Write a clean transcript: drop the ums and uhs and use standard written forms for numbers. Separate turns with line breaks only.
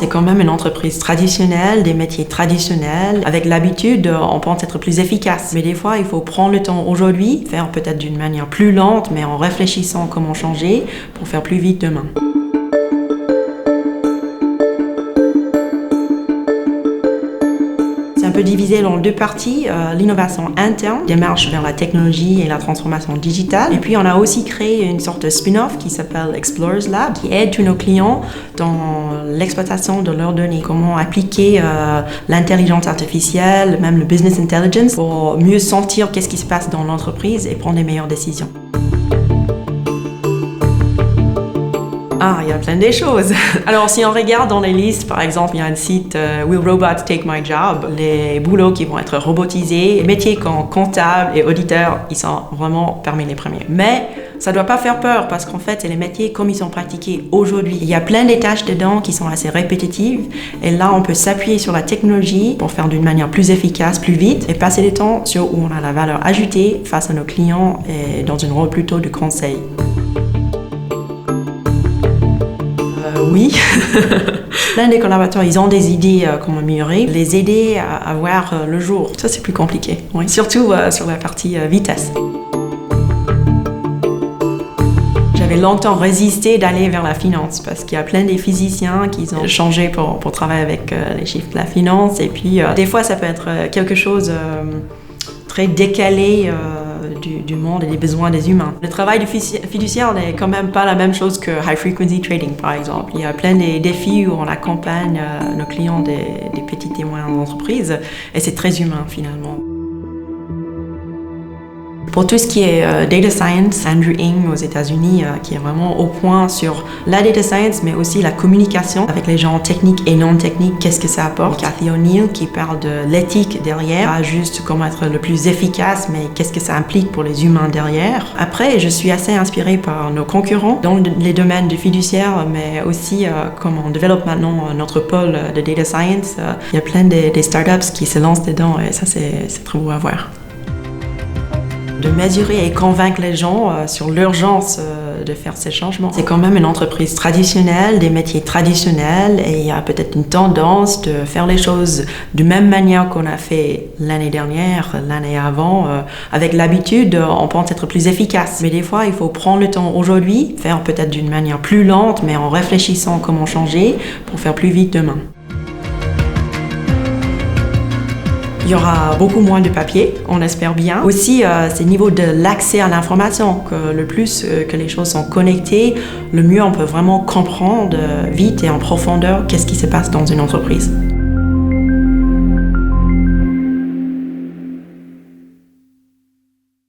C'est quand même une entreprise traditionnelle, des métiers traditionnels. Avec l'habitude, on pense être plus efficace. Mais des fois, il faut prendre le temps aujourd'hui, faire peut-être d'une manière plus lente, mais en réfléchissant comment changer pour faire plus vite demain. C'est un peu divisé en deux parties, l'innovation interne, démarche vers la technologie et la transformation digitale. Et puis on a aussi créé une sorte de spin-off qui s'appelle Explorers Lab, qui aide tous nos clients dans l'exploitation de leurs données. Comment appliquer l'intelligence artificielle, même le business intelligence, pour mieux sentir qu'est-ce qui se passe dans l'entreprise et prendre les meilleures décisions. Ah, il y a plein de choses. Alors, si on regarde dans les listes, par exemple, il y a un site Will Robots Take My Job? Les boulots qui vont être robotisés, les métiers comme comptable et auditeur, ils sont vraiment parmi les premiers. Mais ça ne doit pas faire peur parce qu'en fait, c'est les métiers comme ils sont pratiqués aujourd'hui. Il y a plein de tâches dedans qui sont assez répétitives et là, on peut s'appuyer sur la technologie pour faire d'une manière plus efficace, plus vite et passer du temps sur où on a la valeur ajoutée face à nos clients et dans un rôle plutôt de conseil. Oui, plein des collaborateurs, ils ont des idées comment améliorer, les aider à voir le jour. Ça, c'est plus compliqué, oui. Surtout sur la partie vitesse. J'avais longtemps résisté d'aller vers la finance parce qu'il y a plein des physiciens qui ont changé pour travailler avec les chiffres de la finance. Et puis, des fois, ça peut être quelque chose très décalé du monde et des besoins des humains. Le travail du fiduciaire n'est quand même pas la même chose que high frequency trading, par exemple. Il y a plein de défis où on accompagne nos clients des petites et moyennes entreprises et c'est très humain finalement. Pour tout ce qui est data science, Andrew Ng aux États-Unis, qui est vraiment au point sur la data science, mais aussi la communication avec les gens techniques et non techniques, qu'est-ce que ça apporte. Cathy O'Neill qui parle de l'éthique derrière, pas juste comment être le plus efficace, mais qu'est-ce que ça implique pour les humains derrière. Après, je suis assez inspirée par nos concurrents dans les domaines du fiduciaire, mais aussi comme on développe maintenant notre pôle de data science. Il y a plein des startups qui se lancent dedans et ça, c'est très beau à voir. De mesurer et convaincre les gens sur l'urgence de faire ces changements. C'est quand même une entreprise traditionnelle, des métiers traditionnels et il y a peut-être une tendance de faire les choses de même manière qu'on a fait l'année dernière, l'année avant. Avec l'habitude, on pense être plus efficace. Mais des fois, il faut prendre le temps aujourd'hui, faire peut-être d'une manière plus lente, mais en réfléchissant comment changer pour faire plus vite demain. Il y aura beaucoup moins de papier, on espère bien. Aussi, c'est au niveau de l'accès à l'information, que le plus que les choses sont connectées, le mieux on peut vraiment comprendre vite et en profondeur qu'est-ce qui se passe dans une entreprise.